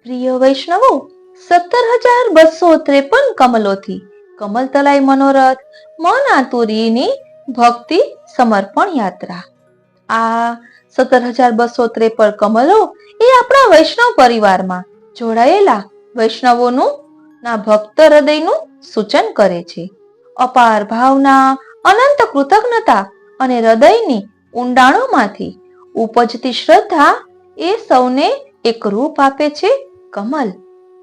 પ્રિય વૈષ્ણવો, 17,253 કમલોથી કમલતલાઈ મનોરથ મન આતુરીની ભક્તિ સમર્પણ યાત્રા. આ 17,253 કમલો એ આપણા વૈષ્ણવ પરિવારમાં જોડાયેલા વૈષ્ણવોનું ના ભક્ત હૃદયનું સૂચન કરે છે. અપાર ભાવના, અનંત કૃતજ્ઞતા અને હૃદયની ઊંડાણોમાંથી ઉપજતી શ્રદ્ધા એ સૌને એક રૂપ આપે છે કમલ.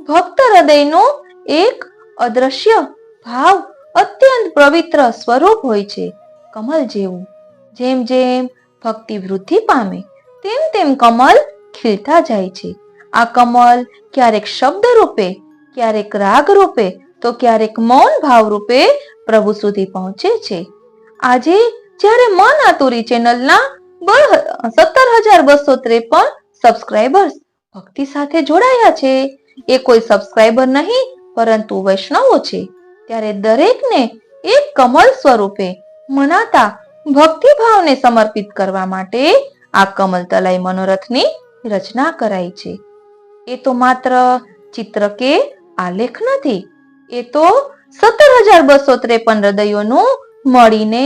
ભક્ત હૃદયનો એક અદ્રશ્ય ભાવ અત્યંત પવિત્ર સ્વરૂપ હોય છે કમલ જેવું. જેમ જેમ ભક્તિ વૃદ્ધિ પામે તેમ તેમ કમલ ખીલતા જાય છે. આ કમલ ક્યારેક શબ્દ રૂપે, ક્યારેક રાગ રૂપે, તો ક્યારેક મૌન ભાવ રૂપે પ્રભુ સુધી પહોંચે છે. આજે જ્યારે મન આતુરી ચેનલના 17,253 સબસ્ક્રાઇબર્સ ભક્તિ સાથે જોડાયા છે, એ કોઈ સબસ્ક્રાઇબર નહીં પરંતુ વૈષ્ણવો છે, ત્યારે દરેકને એક કમલ સ્વરૂપે મનાતા ભક્તિભાવને સમર્પિત કરવા માટે આ કમલતલાઈ મનોરથની રચના કરાઈ છે. એ તો માત્ર ચિત્ર કે આલેખ નથી, એ તો 17,253 હૃદયોનું મળીને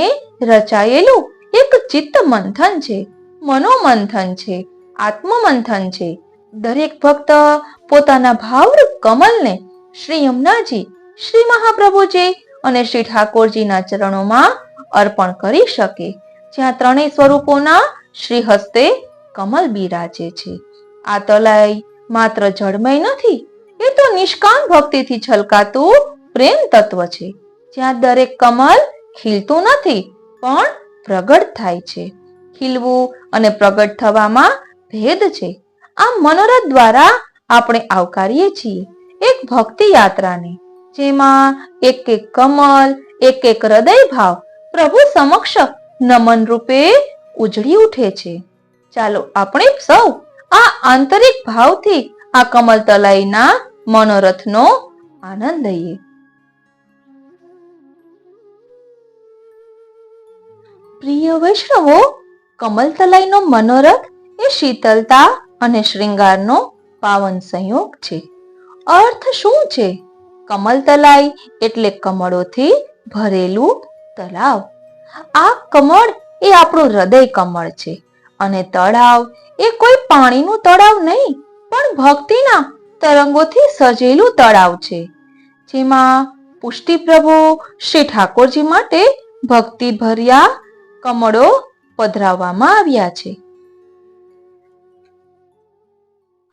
રચાયેલું એક ચિત્ત મંથન છે, મનોમંથન છે, આત્મમંથન છે. દરેક ભક્ત પોતાના ભાવરૂપ કમલને શ્રી યમુનાજી, શ્રી મહાપ્રભુજી અને શ્રી ઠાકોરજીના ચરણોમાં અર્પણ કરી શકે, જ્યાં ત્રણેય સ્વરૂપોના શ્રી હસ્તે કમલ બિરાજે છે. આ તલાઈ માત્ર જળમય નથી, એ તો નિષ્કામ ભક્તિથી છલકાતું પ્રેમ તત્વ છે, જ્યાં દરેક કમલ ખીલતું નથી પણ પ્રગટ થાય છે. ખીલવું અને પ્રગટ થવામાં ભેદ છે. આ મનોરથ દ્વારા આપણે આવકારીએ છીએ એક ભક્તિ યાત્રાને, જેમાં એક એક કમલ, એક એક હૃદય ભાવ પ્રભુ સમક્ષ નમન રૂપે ઉજળી ઉઠે છે. ચાલો આપણે સૌ આ આંતરિક ભાવથી આ કમલતલાઈના મનોરથનો આનંદ લઈએ. પ્રિય વૈષ્ણવો, કમલતલાઈનો મનોરથ એ શીતલતા અને શ્રૃંગારનો પાવન સંયોગ છે. અર્થ શું છે? કમલતલાઈ એટલે કમળોથી ભરેલું તળાવ. આ કમળ એ આપણું હૃદય કમળ છે અને તળાવ એ કોઈ પાણીનું તળાવ નહીં પણ ભક્તિના તરંગોથી સજેલું તળાવ છે, જેમાં પુષ્ટિ પ્રભુ શ્રી ઠાકોરજી માટે ભક્તિ ભર્યા કમળો પધરાવવામાં આવ્યા છે.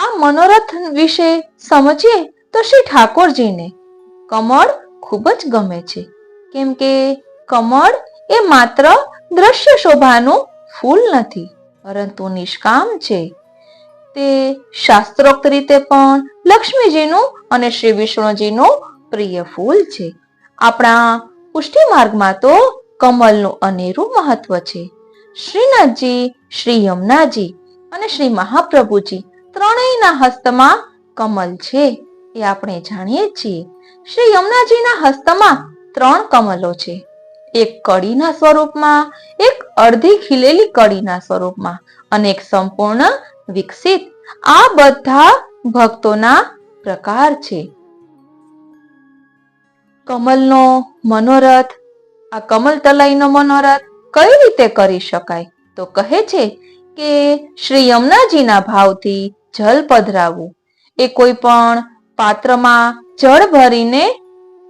આ મનોરથ વિશે સમજીએ તો શ્રી ઠાકોરજીને કમળ ખૂબ જ ગમે છે, કેમ કે કમળ એ માત્ર દ્રશ્ય શોભાનું ફૂલ નથી પરંતુ નિષ્કામ છે. તે શાસ્ત્રોક્ત રીતે પણ લક્ષ્મીજીનું અને શ્રી વિષ્ણુજીનું પ્રિય ફૂલ છે. આપણા પુષ્ટિ માર્ગમાં તો કમલનું અનેરું મહત્વ છે. શ્રીનાથજી, શ્રી યમુનાજી અને શ્રી મહાપ્રભુજી ત્રણેયના હસ્તમાં કમલ છે એ આપણે જાણીએ છીએ. શ્રી યમુનાજીના હસ્તમાં 3 કમલો છે, એક કળીના સ્વરૂપમાં, એક અડધી ખીલેલી કળીના સ્વરૂપમાં અને એક સંપૂર્ણ વિકસિત. આ બધા ભક્તોના પ્રકાર છે. કમલનો મનોરથ, આ કમલતલાઈનો મનોરથ કઈ રીતે કરી શકાય? તો કહે છે કે શ્રી યમુનાજીના ભાવથી જલ પધરાવવું, એ કોઈ પણ પાત્રમાં જળ ભરીને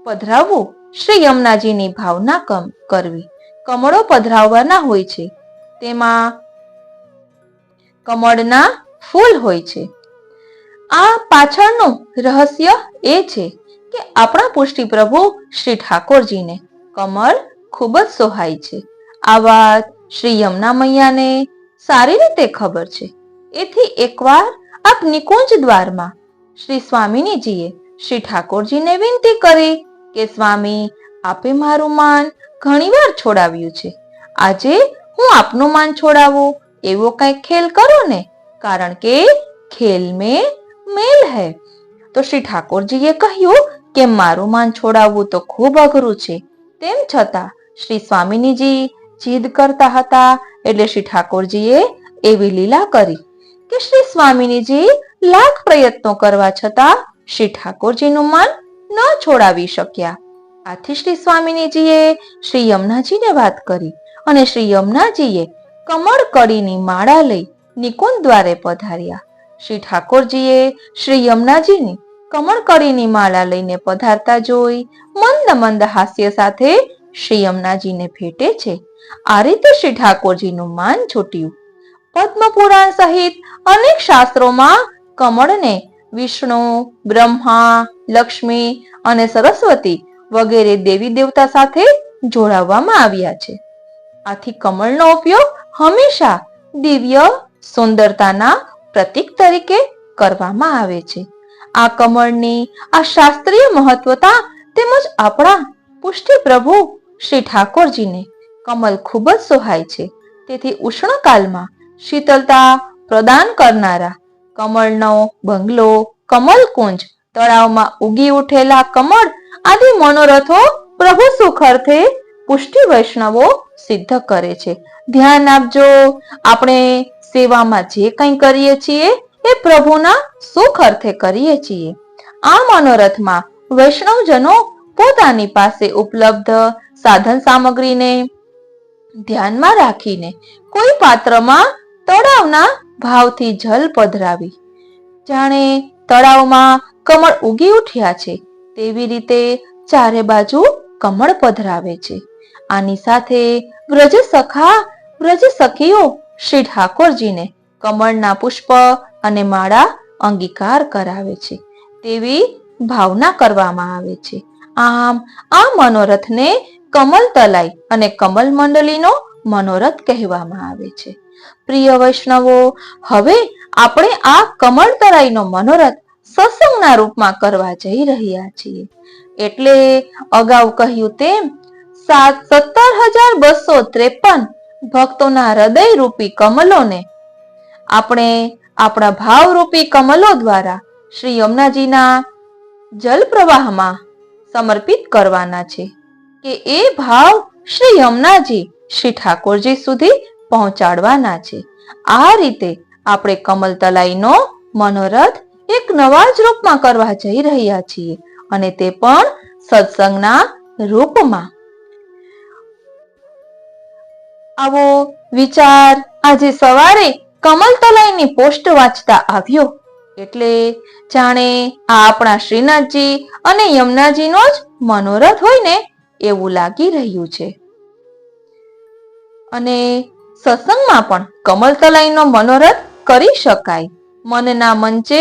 પધરાવવું, શ્રી યમુનાજીની ભાવના કરવી. કમળો પધરાવવાના હોય છે, તેમાં કમળના ફૂલ હોય છે. આ પાછળનું રહસ્ય એ છે કે આપણા પુષ્ટિ પ્રભુ શ્રી ઠાકોરજીને કમળ ખૂબ જ સોહાય છે. આ વાત શ્રી યમુના મૈયાને સારી રીતે ખબર છે. એથી એકવાર આપ નિકુંજ દ્વારમાં શ્રી સ્વામિનીજીએ શ્રી ઠાકોરજીને વિનંતી કરી કે સ્વામી, આપે મારું માન ઘણીવાર છોડાવ્યું છે, આજે હું આપનું માન છોડાવું એવો કઈ ખેલ કરો ને, કારણ કે ખેલ મેં મેલ હૈ. તો શ્રી ઠાકોરજીએ કહ્યું કે મારું માન છોડાવવું તો ખૂબ અઘરું છે. તેમ છતાં શ્રી સ્વામિનીજી જીદ કરતા હતા, એટલે શ્રી ઠાકોરજીએ એવી લીલા કરી કે શ્રી સ્વામિનીજી લાખ પ્રયત્નો કરવા છતાં શ્રી ઠાકોરજીનું મન ન છોડાવી શક્યા. આથી શ્રી સ્વામિનીજીએ શ્રી યમુનાજીને વાત કરી અને શ્રી યમુનાજીએ કમળ કળીની માળા લઈ નિકુંજ દ્વારે પધાર્યા. શ્રી ઠાકોરજીએ શ્રી યમુનાજીની કમળ કળીની માળા લઈને પધારતા જોઈ મંદ મંદ હાસ્ય સાથે શ્રી યમુનાજીને ભેટે છે. આ રીતે શ્રી ઠાકોરજીનું માન છૂટ્યું. પદ્મ પુરાણ સહિત અનેક શાસ્ત્રોમાં કમળને વિષ્ણુ, બ્રહ્મા, લક્ષ્મી અને સરસ્વતી વગેરે દેવી દેવતા સાથે જોડાવવામાં આવ્યા છે. આથી કમળનો ઉપયોગ હંમેશા દિવ્ય સુંદરતાના પ્રતીક તરીકે કરવામાં આવે છે. આ કમળની આ શાસ્ત્રીય મહત્વતા તેમજ આપણા પુષ્ટિ પ્રભુ શ્રી ઠાકોરજીને કમળ ખૂબ જ સોહાય છે. તેથી ઉષ્ણકાલમાં શીતળતા પ્રદાન કરનારા કમળનો બંગલો, કમલકુંજ, તળાવમાં ઉગી ઉઠેલા કમળ આદિ મનોરથો પ્રભુ સુખ અર્થે પુષ્ટિ વૈષ્ણવો સિદ્ધ કરે છે. ધ્યાન આપજો, આપણે સેવામાં જે કંઈ કરીએ છીએ એ પ્રભુના સુખ અર્થે કરીએ છીએ. આ મનોરથમાં વૈષ્ણવજનો પોતાની પાસે ઉપલબ્ધ સાધન સામગ્રીને ધ્યાનમાં રાખીને કોઈ પાત્રમાં તળાવના ભાવથી જલ પધરાવી જાણે તળાવમાં કમળ ઉગી ઉઠ્યા છે તેવી રીતે ચારે બાજુ કમળ પધરાવે છે. આની સાથે વ્રજ સખા, વ્રજ સખીઓ શ્રી ઠાકોરજીને કમળના પુષ્પ અને માળા અંગીકાર કરાવે છે તેવી ભાવના કરવામાં આવે છે. આમ આ મનોરથને કમલ તલાઈ અને કમલ મંડળીનો મનોરથ કહેવામાં આવે છે. પ્રિય વૈષ્ણવો, હવે આપણે આ કમળ તરાઈનો મનોરથ સત્સંગના રૂપમાં કરવા જઈ રહ્યા છીએ. એટલે અગાઉ કહ્યું તેમ 17,253 ભક્તોના હૃદય રૂપી કમલોને આપણે આપણા ભાવ રૂપી કમલો દ્વારા શ્રી યમુનાજીના જલ પ્રવાહમાં સમર્પિત કરવાના છે કે એ ભાવ શ્રી યમુનાજી શ્રી ઠાકોરજી સુધી પહોંચાડવાના છે. આ રીતે આપણે કમલ તલાઈનો મનોરથ એક નવા જ રૂપમાં કરવા જઈ રહ્યા છીએ અને તે પણ સત્સંગના રૂપમાં. આવો વિચાર આજે સવારે કમલ તલાઈની પોસ્ટ વાંચતા આવ્યો એટલે જાણે આ આપણા શ્રીનાથજી અને યમુનાજીનો જ મનોરથ હોય ને એવું લાગી રહ્યું છે. અને સત્સંગમાં પણ કમલ તલાઈનો મનોરથ કરી શકાય. મનના મંચે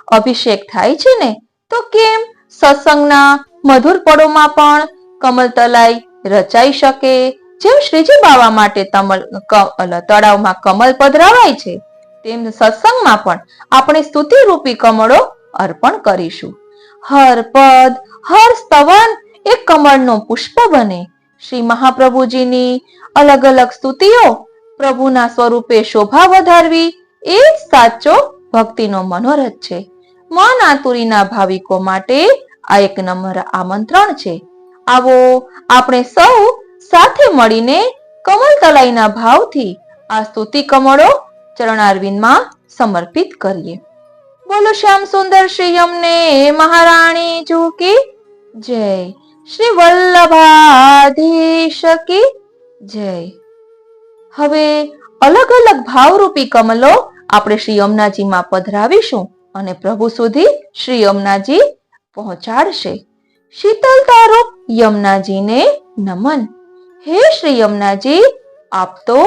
અભિષેક થાય છે ને, તો કેમ સત્સંગના મધુર પળોમાં પણ કમલ તલાઈ રચાઈ શકે? જેમ શ્રીજી બાવા માટે તળાવમાં કમલ પધરાવાય છે તેમ સત્સંગમાં પણ આપણે સ્તુતિ રૂપી કમળો અર્પણ કરીશું. હર પદ, હર સ્તવન એ કમળનો પુષ્પ બને. શ્રી મહાપ્રભુજીની અલગ અલગ સ્તુતિઓ પ્રભુના સ્વરૂપે શોભા વધારવી એ જ સાચો ભક્તિનો મનોરથ છે. મન આતુરીના ભાવિકો માટે આ એક નમ્ર આમંત્રણ છે. આવો આપણે સૌ સાથે મળીને કમલ તલાઈના ભાવથી આ સ્તુતિ કમળો ચરણારવિંદમાં સમર્પિત કરીએ. બોલો શ્યામ સુંદર શ્રી યમને મહારાણી જી કી જય. શ્રી વલ્લભાધીશ કી જય. હવે અલગ અલગ ભાવરૂપી કમલો આપણે શ્રી યમુનાજીમાં પધરાવીશું અને પ્રભુ સુધી શ્રી યમુનાજી પહોંચાડશે. શીતલતા રૂપ યમુનાજીને નમન. હે શ્રી યમુનાજી, આપ તો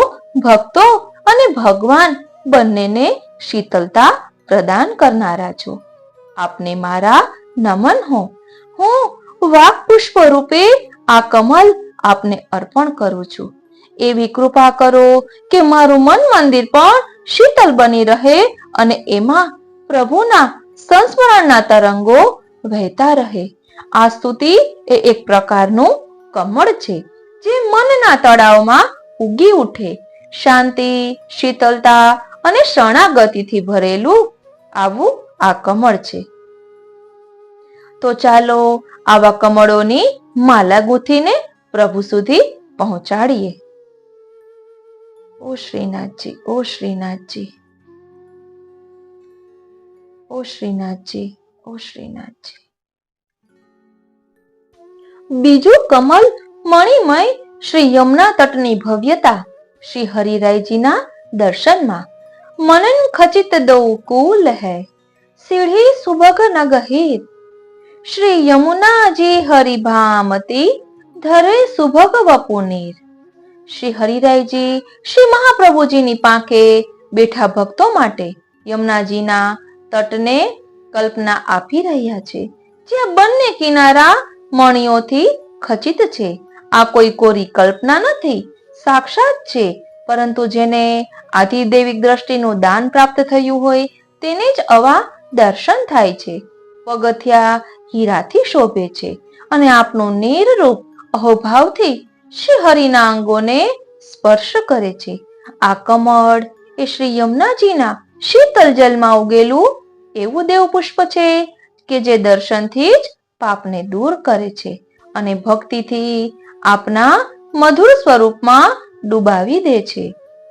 ભક્તો અને ભગવાન બંનેને શીતલતા પ્રદાન કરનારા છો. આપને મારા નમન હો. હું વાક પુષ્પ રૂપે આ કમલ આપને અર્પણ કરું છું. એવી કૃપા કરો કે મારું મન મંદિર પણ શીતલ બની રહે અને એમાં પ્રભુના સંસ્મરણના તરંગો વહેતા રહે. આ સ્તુતિ એ એક પ્રકારનું કમળ છે જે મનના તળાવમાં ઉગી ઉઠે. શાંતિ, શીતળતા અને શરણાગતિથી ભરેલું આવું આ કમળ છે. તો ચાલો આવા કમળોની માલા ગૂંથીને પ્રભુ સુધી પહોંચાડીએ. ઓ શ્રીનાથજી, ઓ શ્રીનાથજી. ઓ શ્રીનાથજી, ઓ શ્રીનાથજી. બીજું કમલ મણિમય શ્રી યમુના તટની ભવ્યતા શ્રી હરિરાયજીના દર્શનમાં મનન ખચિત દો કુલ હૈ સીढ़ी સુભગ ન ગહિત શ્રી યમુનાજી હરિભામતી ધરે સુભગ વપુનીર. શ્રી હરિરાયજી શ્રી મહાપ્રભુજીની પાંખે બેઠા ભક્તો માટે યમુનાજીના તટને કલ્પના આપી રહ્યા છે, જ્યાં બંને કિનારા મણીઓથી ખચિત છે. આ કોઈ કોરી કલ્પના નથી, સાક્ષાત છે. પરંતુ જેને આધિદૈવિક દ્રષ્ટિનું દાન પ્રાપ્ત થયું હોય તેને જ આવા દર્શન થાય છે. પગથિયા હીરાથી શોભે છે અને આપનું નિર્રૂપ અહોભાવથી શ્રી હરિના અંગોને સ્પર્શ કરે છે. આ કમળ એ શ્રી યમુનાજીના શીતલ જલમાં ઉગેલું એવું દેવ પુષ્પ છે કે જે દર્શનથી જ પાપને દૂર કરે છે અને ભક્તિથી આપના મધુર સ્વરૂપમાં ડુબાવી દે છે.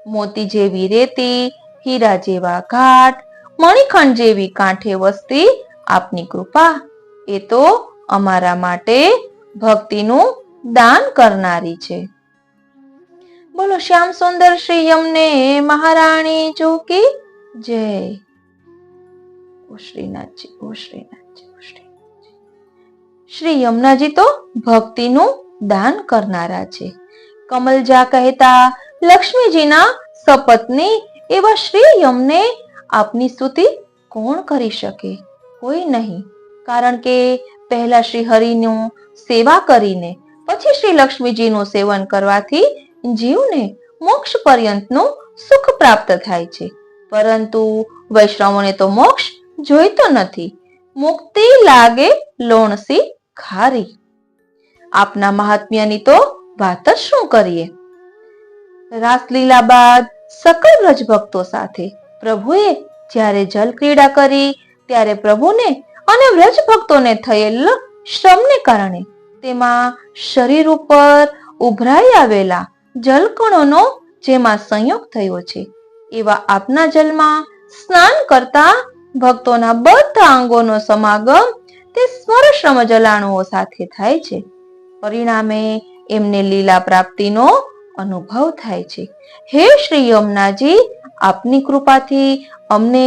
મોતી જેવી રેતી, હીરા જેવા ઘાટ, મણિખંડ જેવી કાંઠે વસતી આપની કૃપા એ તો અમારા માટે ભક્તિનું દાન કરનારી છે. બોલો શ્યામ સુંદર શ્રી યમને મહારાણી જોકી જય. ઓ શ્રીનાથજી, ઓ શ્રીનાથજી, ઓ શ્રીનાથજી. શ્રી યમુનાજી તો ભક્તિનું દાન કરનારા છે. કમલજા કહેતા લક્ષ્મીજીના સપત્ની એવા શ્રી યમને આપની સ્તુતિ કોણ કરી શકે? કોઈ નહીં. કારણ કે પહેલા શ્રી હરિનું સેવા કરીને પછી શ્રી લક્ષ્મીજીનું સેવન કરવાથી જીવને મોક્ષ પર્યંતનું સુખ પ્રાપ્ત થાય છે. પરંતુ વૈષ્ણવોને તો મોક્ષ જોઈતો નથી. મુક્તિ લાગે લોણસી ખારી. આપના મહાત્મ્યની તો વાત જ શું કરીએ. રાસલીલા બાદ સકલ વ્રજ ભક્તો સાથે પ્રભુએ જ્યારે જલ ક્રીડા કરી ત્યારે પ્રભુને અને વ્રજ ભક્તોને થયેલ શ્રમને કારણે તેમાં શરીર ઉપર ઉભરાઈ આવેલા જલકણોનો જેમાં સંયોગ થયો છે, એવા આપના જલમાં સ્નાન કરતા ભક્તોના બધા અંગોનો સમાગમ તે સ્મરશ્રમ જલાણુઓ સાથે થાય છે. પરિણામે એમને લીલા પ્રાપ્તિનો અનુભવ થાય છે. હે શ્રી યમુનાજી, આપની કૃપાથી અમને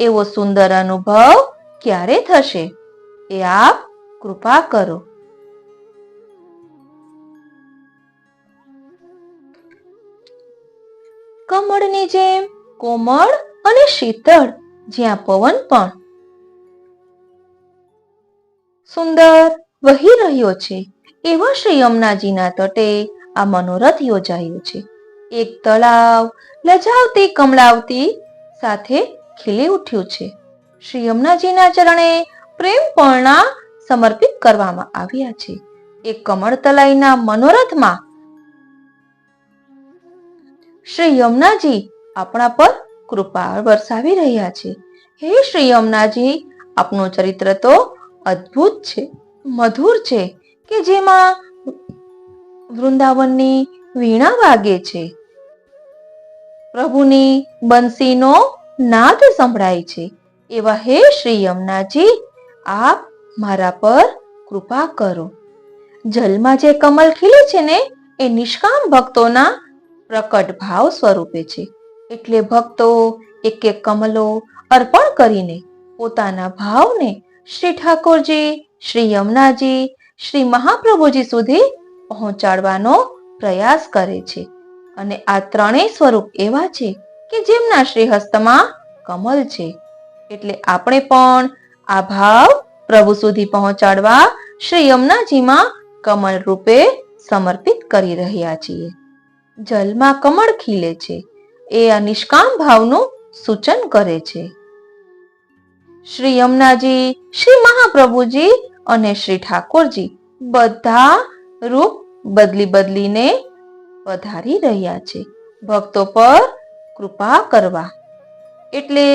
એવો સુંદર અનુભવ ક્યારે થશે એ આપ કૃપા કરો. કમળની જેમ કોમળ અને શીતળ જ્યાં પવન પણ સુંદર વહી રહ્યો છે એવા શ્રી યમુનાજીના તટે આ મનોરથ યોજાયું છે. એક તળાવ લજાવતી કમળાવતી સાથે ખીલી ઉઠ્યું છે. શ્રી યમુનાજીના ચરણે પ્રેમપર્ણા સમર્પિત કરવામાં આવ્યા છે. એક કમળ તલાઈના મનોરથમાં શ્રી યમુનાજી આપણા પર કૃપા વરસાવી રહ્યા છે. હે શ્રી યમુનાજી, આપનું ચરિત્ર તો અદ્ભુત છે, મધુર છે કે જેમાં વૃંદાવનની વીણા વાગે છે, પ્રભુની બંસીનો નાદ સંભળાય છે. એવા હે શ્રી યમુનાજી, આપ મારા પર કૃપા કરો. જલમાં જે કમલ ખીલે છે ને એ નિષ્કામ ભક્તોના પ્રકટ ભાવ સ્વરૂપે છે. એટલે ભક્તો એક એક કમલો અર્પણ કરીને પોતાના ભાવને શ્રી ઠાકોરજી, શ્રી યમુનાજી, શ્રી મહાપ્રભુજી સુધી પહોંચાડવાનો પ્રયાસ કરે છે. અને આ ત્રણેય સ્વરૂપ એવા છે કે જેમના શ્રી હસ્તમાં કમલ છે. એટલે આપણે પણ આ ભાવ પ્રભુ સુધી પહોંચાડવા શ્રી યમુનાજીમાં કમળ રૂપે સમર્પિત કરી રહ્યા છીએ. જલમાં કમળ ખીલે છે એ આ નિષ્કામ ભાવનું સૂચન કરે છે. શ્રી યમુનાજી, શ્રી મહાપ્રભુજી અને શ્રી ઠાકોરજી બધા રૂપ બદલી બદલીને પધારી રહ્યા છે ભક્તો પર કૃપા કરવા. એટલે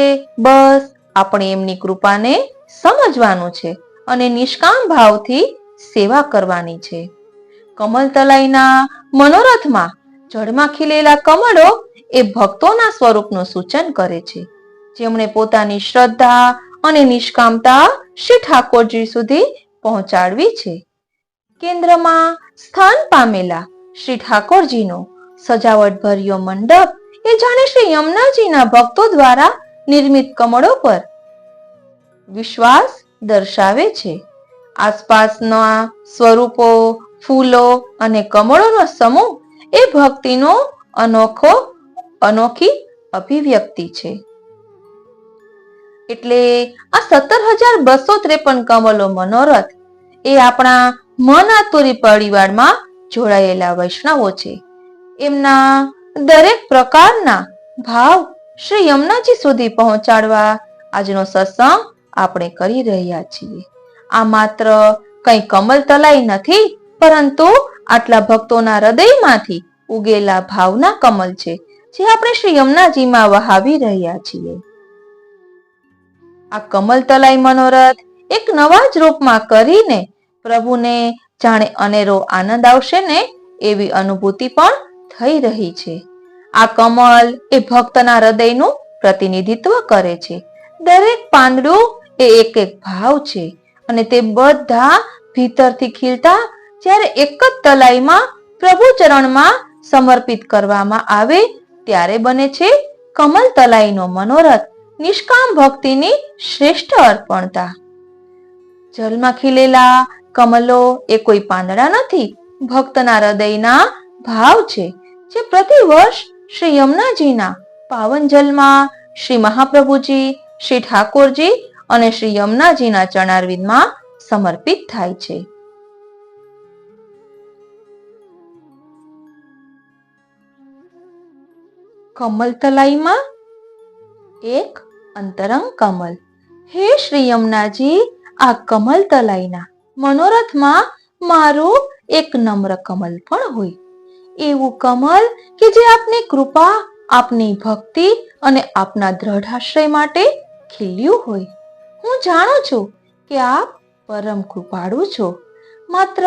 બસ આપણે એમની કૃપાને સમજવાનું છે અને નિષ્કામ ભાવથી સેવા કરવાની છે. કમલ તલાઈના મનોરથમાં જળમાં ખીલેલા કમળો એ ભક્તોના સ્વરૂપનું સૂચન કરે છે, જેમણે પોતાની શ્રદ્ધા અને નિષ્કામતા શ્રી ઠાકોરજી સુધી પહોંચાડવી છે. કેન્દ્રમાં સ્થાન પામેલા શ્રી ઠાકોરજીનો સજાવટભર્યો મંડપ એ જાણે શ્રી યમુનાજીના ભક્તો દ્વારા નિર્મિત કમળો પર વિશ્વાસ દર્શાવે છે. આસપાસના સ્વરૂપો, ફૂલો અને કમળોનો સમૂહ એ ભક્તિનો અનોખી અભિવ્યક્તિ છે. એટલે આ 17,253 કમલો મનોરથ એ આપણા મન આતુરી પરિવારમાં જોડાયેલા વૈષ્ણવો છે. એમના દરેક પ્રકારના ભાવ શ્રી યમુનાજી સુધી પહોંચાડવા આજનો સત્સંગ આપણે કરી રહ્યા છીએ. આ માત્ર કઈ કમલ તલાઈ નથી, પરંતુ આટલા ભક્તોના હૃદયમાંથી ઉગેલા ભાવના કમલ છે, જે આપણે શ્રી યમુનાજીમાં વહાવી રહ્યા છીએ. આ કમલ તલાઈ મનોરથ એક નવા જ રૂપમાં કરીને પ્રભુને જાણે અનેરો આનંદ આવશે ને એવી અનુભૂતિ પણ થઈ રહી છે. આ કમલ એ ભક્તના હૃદયનું પ્રતિનિધિત્વ કરે છે. દરેક પાંદડું એ એક એક ભાવ છે અને તે બધા ભીતરથી ખીલતા જ્યારે એક જ તલાઈમાં પ્રભુ ચરણમાં સમર્પિત કરવામાં આવે ત્યારે બને છે કમલ તલાઈનો મનોરથ, નિષ્કામ ભક્તિની શ્રેષ્ઠ અર્પણતા. જલમાં ખીલેલા કમલો એ કોઈ પાંદડા નથી, ભક્તના હૃદયના ભાવ છે, જે પ્રતિવર્ષ શ્રી યમુનાજીના પાવન જલમાં શ્રી મહાપ્રભુજી, શ્રી ઠાકોરજી અને શ્રી યમુનાજીના ચરણારવિંદમાં સમર્પિત થાય છે. કમલ તલાઈમાં એક અંતરંગ કમલ. હે શ્રી યમુનાજી, આ કમલ તલાઈના મનોરથમાં મારું એક નમ્ર કમલ પણ હોય. એવું કમલ કે જે આપની કૃપા, આપની ભક્તિ અને આપના દ્રઢ આશ્રય માટે ખીલ્યું હોય. હું જાણું છું કે આપ પરમ કૃપાળુ છો. માત્ર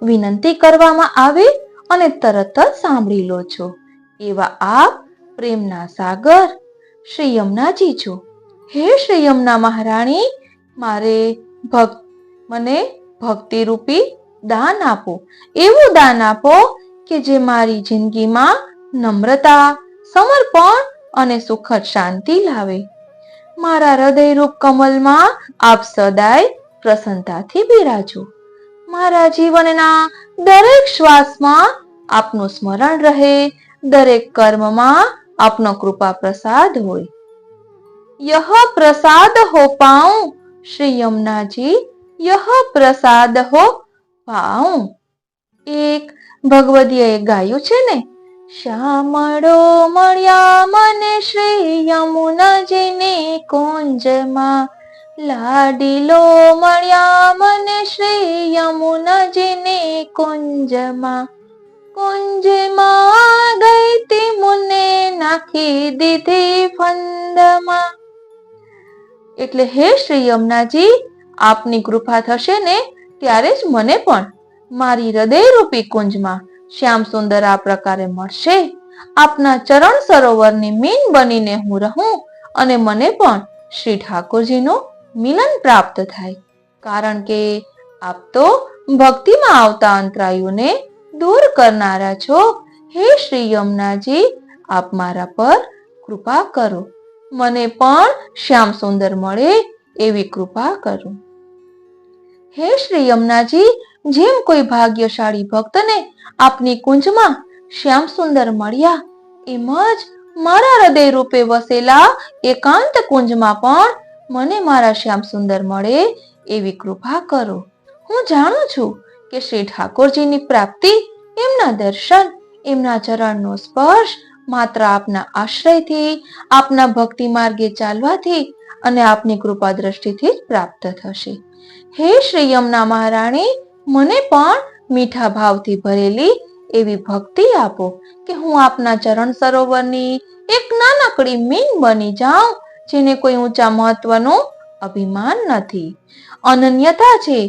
વિનંતી કરવામાં આવે અને તરત જ સાંભળી લો છો. એવા આપ પ્રેમના સાગર શ્રી યમુનાજી છો. હે શ્રી યમુના મહારાણી, મને ભક્તિ રૂપી દાન આપો. એવું દાન આપો કે જે મારી જિંદગીમાં નમ્રતા, સમર્પણ અને સુખદ શાંતિ લાવે. મારા હૃદયરૂપ કમલમાં આપ સદાય પ્રસન્નતાથી બિરાજો. મારા જીવનના દરેક શ્વાસમાં આપનું સ્મરણ રહે, દરેક કર્મમાં આપનો કૃપા પ્રસાદ હોય. यह प्रसाद हो पाऊं श्री यमुना जी, यह प्रसाद हो पाऊं. એક ભગવદીએ ગાયું છે ને, શ્યામળો મળ્યા મને શ્રી યમુનાજીની કુંજમાં, લાડીલો મળ્યા મને શ્રી યમુનાજીની કુંજમાં, કુંજમાં ગઈ તી મુને નાખી દીધી ફંદમાં. એટલે હે શ્રી યમુનાજી, આપની કૃપા થશે ને ત્યારે જ મને પણ મારી હૃદયરૂપી કુંજમાં શ્યામ સુંદર આ પ્રકારે મળશે. આપના ચરણ સરોવરની મીન બનીને હું રહું અને મને પણ શ્રી ઠાકોરજીનું મિલન પ્રાપ્ત થાય. કારણ કે આપ તો ભક્તિમાં આવતા અંતરાયોને દૂર કરનારા છો. હે શ્રી યમુનાજી, આપ મારા પર કૃપા કરો. મને પણ શ્યામ સુંદર મળે એવી કૃપા કરો. હે શ્રી યમુનાજી, જેમ કોઈ ભાગ્યશાળી ભક્તને આપની કુંજમાં શ્યામ સુંદર મળ્યા, એમ જ મારા હૃદય રૂપે વસેલા એકાંત કુંજમાં પણ મને મારા શ્યામ સુંદર મળે એવી કૃપા કરો. હું જાણું છું કે શ્રી ઠાકોરજીની પ્રાપ્તિ, એમના દર્શન, એમના ચરણનો સ્પર્શ માત્ર આપના આશ્રયથી, આપના ભક્તિ માર્ગે ચાલવાથી અને આપની કૃપા દ્રષ્ટિથી જ પ્રાપ્ત થશે. હે શ્રી યમુના મહારાણી, મને પણ મીઠા ભાવથી ભરેલી એવી ભક્તિ આપો કે હું આપના ચરણ સરોવરની એક નાનકડી મીન બની જાઉં, જેને કોઈ ઊંચા મહત્વનું અભિમાન નથી, અનન્યતા છે,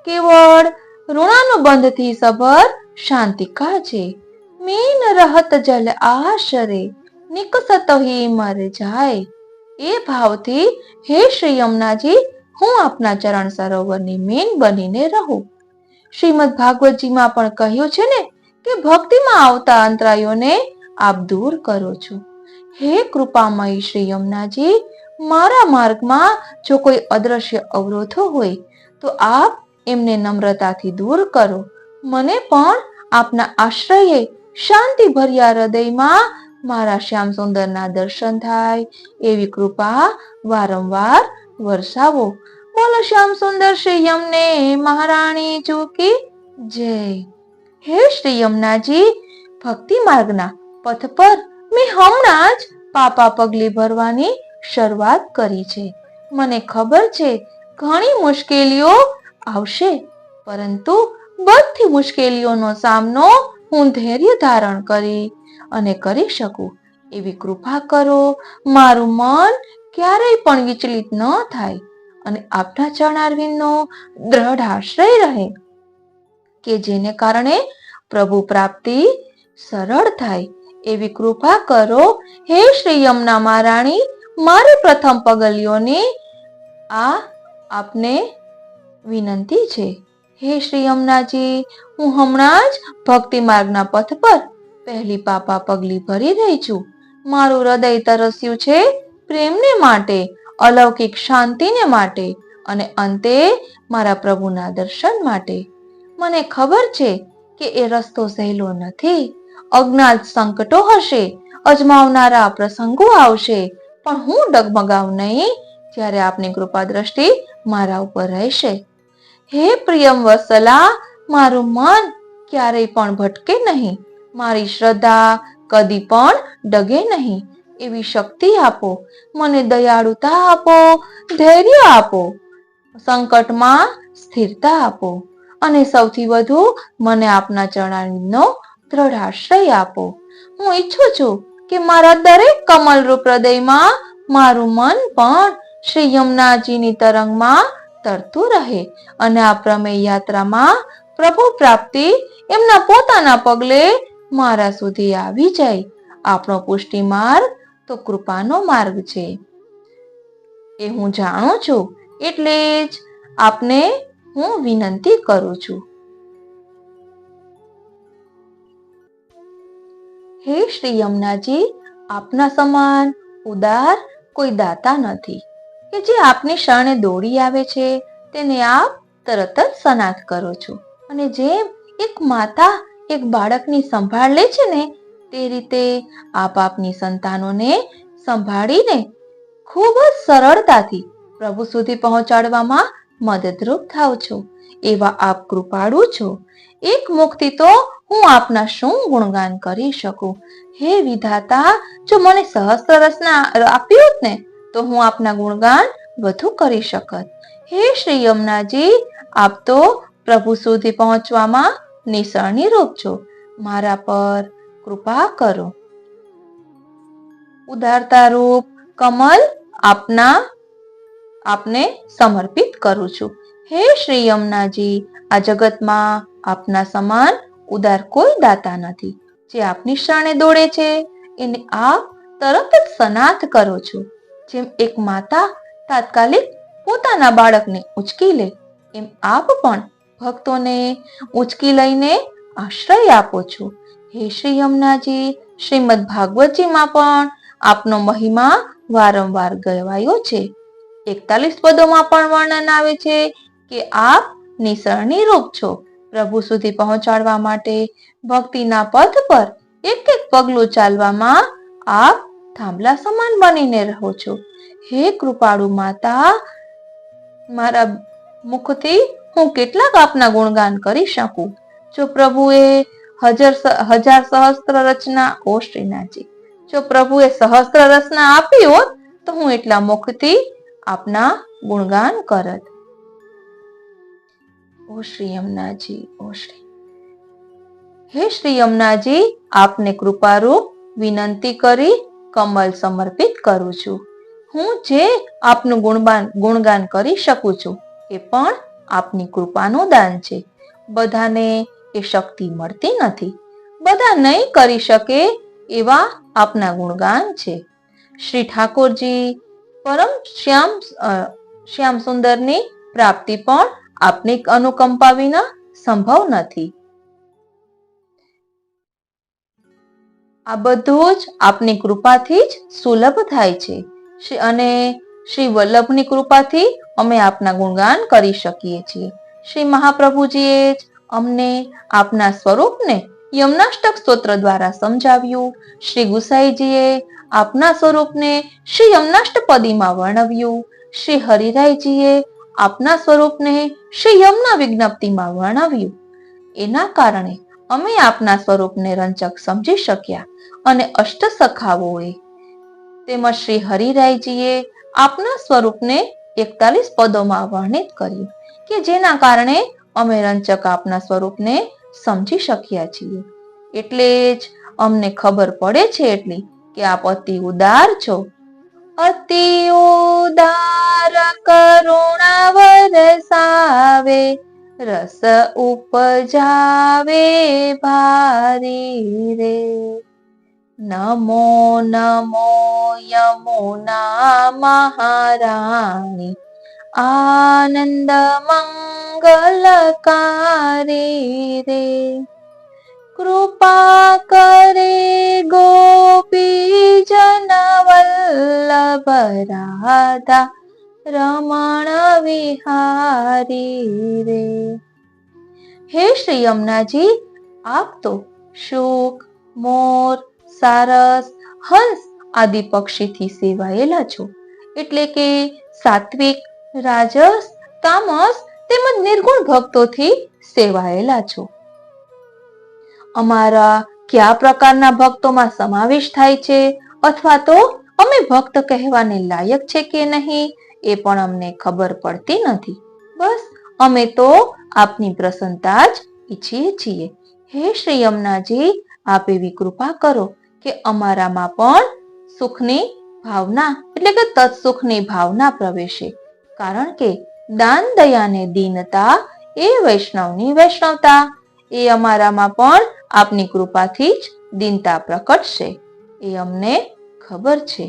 કેવળ ઋણાનુબંધથી સભર શાંતિકા છે. મીન રહત જલ આશરે, નિકસત હી મર જાય. એ ભાવથી હે શ્રી યમુનાજી, હું આપના ચરણ સરોવરની મીન બનીને રહું. શ્રીમદ ભાગવતજીમાં પણ કહ્યું છે ને કે ભક્તિમાં આવતા અંતરાયોને આપ દૂર કરો છો. હે કૃપામયી શ્રી યમુનાજી, મારા માર્ગમાં જો કોઈ અદ્રશ્ય અવરોધો હોય તો આપ એમને નમ્રતાથી દૂર કરો. મને પણ આપના આશ્રયે શાંતિ ભર્યા હૃદયમાં મારા શ્યામ સુંદરના દર્શન થાય એવી કૃપા વારંવાર વરસાવો. બોલો શ્યામ સુંદર શ્રી યમને મહારાણી કી જય. હે શ્રી યમુનાજી, ભક્તિ માર્ગના પથ પર મેં હમણાં જ પાપા પગલી ભરવાની શરૂઆત કરી છે. મને ખબર છે ઘણી મુશ્કેલીઓ આવશે, પરંતુ બધી મુશ્કેલીઓનો સામનો હું ધૈર્ય ધારણ કરી શકું એવી કૃપા કરો. મારું મન ક્યારેય પણ વિચલિત ન થાય અને આપના ચરણારવિંદનો દ્રઢ આશ્રય રહે કે જેને કારણે પ્રભુ પ્રાપ્તિ સરળ થાય એવી કૃપા કરો. હે શ્રી યમુના મહારાણી, મારી પ્રથમ પગલીઓની આ આપને વિનંતી છે. હે શ્રી યમુનાજી, હું હમણાં જ ભક્તિ માર્ગના પથ પર પહેલી પાપા પગલી ભરી રહી છું. મારું હૃદય તરસ્યું છે પ્રેમને માટે, અલૌકિક શાંતિને માટે અને અંતે મારા પ્રભુના દર્શન માટે. મને ખબર છે કે એ રસ્તો સહેલો નથી. અજ્ઞાત સંકટો હશે, અજમાવનારા પ્રસંગો આવશે, પણ હું ડગમગાવ નહીં જ્યારે આપની કૃપા દ્રષ્ટિ મારા ઉપર રહેશે. હે પ્રિયમ વત્સલા, મારું મન ક્યારેય પણ ભટકે નહીં, મારી શ્રદ્ધા કદી પણ ડગે નહીં એવી શક્તિ આપો. મને દયાળુતા આપો, ધૈર્ય આપો, સંકટમાં સ્થિરતા આપો અને સૌથી વધુ મને આપના ચરણારવિંદનો દ્રઢ આશ્રય આપો. હું ઈચ્છું છું કે મારા દરેક કમલરૂપ હૃદયમાં મારું મન પણ શ્રી યમુનાજીની તરંગમાં તરતું રહે અને આ પ્રમેય યાત્રામાં પ્રભુ પ્રાપ્તિ એમના પોતાના પગલે મારા સુધી આવી જાય. આપણો પુષ્ટિ માર્ગ તો કૃપાનો માર્ગ છે એ હું જાણું છું, એટલે જ આપને હું વિનંતી કરું છું. હે શ્રી યમુનાજી, આપના સમાન ઉદાર કોઈ દાતા નથી કે જે આપની શરણે દોડી આવે છે તેને આપ તરત જ સનાથ કરો છો. અને જેમ એક માતા એક બાળકની સંભાળ લે છે ને તે રીતે આપ આપની સંતાનોને સંભાળીને ખૂબ જ સરળતાથી પ્રભુ સુધી પહોંચાડવામાં મદદરૂપ થાવ છો. એવા આપ કૃપાળુ છો. એક મુખથી તો હું આપના શું ગુણગાન કરી શકું. હે વિધાતા, જો મને સહસ્ત્ર રચના આપ્યું હોત ને તો હું આપના ગુણગાન વધુ કરી શકત. હે શ્રી યમુનાજી, આપ તો પ્રભુ સુધી પહોંચવામાં નિસરણીરૂપ છો. મારા પર કૃપા કરો. ઉદારતા રૂપ કમલ આપને સમર્પિત કરું છું. હે શ્રી યમુનાજી, આ જગતમાં આપના સમાન ઉદાર કોઈ દાતા નથી. જે આપની શરણે દોડે છે એને આપ તરત જ સનાથ કરો છો. જેમ એક માતા તાત્કાલિક પોતાના બાળકને ઉંચકી લે એમ આપ પણ ભક્તોને ઉંચકી લઈને આશ્રય આપો છો. હે શ્રી યમુનાજી, શ્રીમદ ભાગવતજીમાં પણ આપનો મહિમા વારંવાર ગવાયો છે. 41 પદોમાં પણ વર્ણન આવે છે કે આપ નિસરણીરૂપ છો. પ્રભુ સુધી પહોંચાડવા માટે ભક્તિના પથ પર એક એક પગલું ચાલવામાં આપ થાંભલા સમાન બનીને રહો છો. હે કૃપાળુ માતા, મારા મુખથી હું કેટલાક આપના ગુણગાન કરી શકું. જો પ્રભુએ હજાર સહસ્ત્ર રચના, ઓ શ્રીનાથજી, જો પ્રભુએ સહસ્ત્ર રચના આપી હોત તો હું એટલા મુખથી આપના ગુણગાન કરત. ઓ શ્રી યમુનાજી, ઓ શ્રી. હે શ્રી યમુનાજી, આપને કૃપારૂપ વિનંતી કરી કમલ સમર્પિત કરું છું. હું જે આપનું ગુણગાન કરી શકું છું એ પણ આપની કૃપાનું દાન છે. બધાને એ શક્તિ મળતી નથી. બધા નહીં કરી શકે એવા આપના ગુણગાન છે. શ્રી ઠાકોરજી પરમ શ્યામ સુંદરની પ્રાપ્તિ પણ આપની અનુકંપા વિના સંભવ નથી. આ બધું જ આપની કૃપાથી જ સુલભ થાય છે અને શ્રી વલ્લભની કૃપાથી અમે આપના ગુણગાન કરી શકીએ છીએ. શ્રી મહાપ્રભુજીએ જ અમને આપના સ્વરૂપને યમનાષ્ટક સ્તોત્ર દ્વારા સમજાવ્યું. શ્રી ગુસાઈજીએ આપના સ્વરૂપને શ્રી યમનાષ્ટપદીમાં વર્ણવ્યું. શ્રી હરિરાયજીએ આપના સ્વરૂપને શ્રી યમના વિજ્ઞપ્તિમાં વર્ણવ્યું. એના કારણે અમે આપના સ્વરૂપને રંજક સમજી શક્યા અને અષ્ટસખાઓએ તેમજ શ્રી હરિરાયજીએ આપના સ્વરૂપને 41 પદોમાં વર્ણિત કર્યું કે જેના કારણે અમે રંજક આપના સ્વરૂપને સમજી શક્યા છીએ. એટલે જ અમને ખબર પડે છે એટલી કે આપ અતિ ઉદાર છો. અતિ ઉદાર કરુણા વરસાવે, રસ ઉપજાવે ભારી રે. નમો નમો યમુના મહારાણી, આનંદ મંગલકારી રે. કૃપા કરે ગોપી જન વલ્લભ રાધા રમણ વિહારી રે. હે શ્રી યમુનાજી, આપ તો શુક, મોર, સારસ, હંસ આદિ પક્ષીથી સેવાયેલા છો. એટલે કે સાત્વિક, રાજસ, તામસ તેમજ નિર્ગુણ ભક્તોથી સેવાયેલા છો. અમારા કયા પ્રકારના ભક્તોમાં સમાવેશ થાય છે અથવા તો અમે ભક્ત કહેવાને લાયક છે કે નહીં એ પણ અમને ખબર પડતી નથી. બસ અમે તો આપની પ્રસન્નતા જ ઈચ્છીએ છીએ. હે શ્રી યમુનાજી, આપ એવી કૃપા કરો કે અમારામાં પણ સુખની ભાવના એટલે કે તત્સુખની ભાવના પ્રવેશે. કારણ કે દાન દયાને દીનતા એ વૈષ્ણવની વૈષ્ણવતા. એ અમારામાં પણ આપની કૃપાથી જ દીનતા પ્રકટશે એ અમને ખબર છે.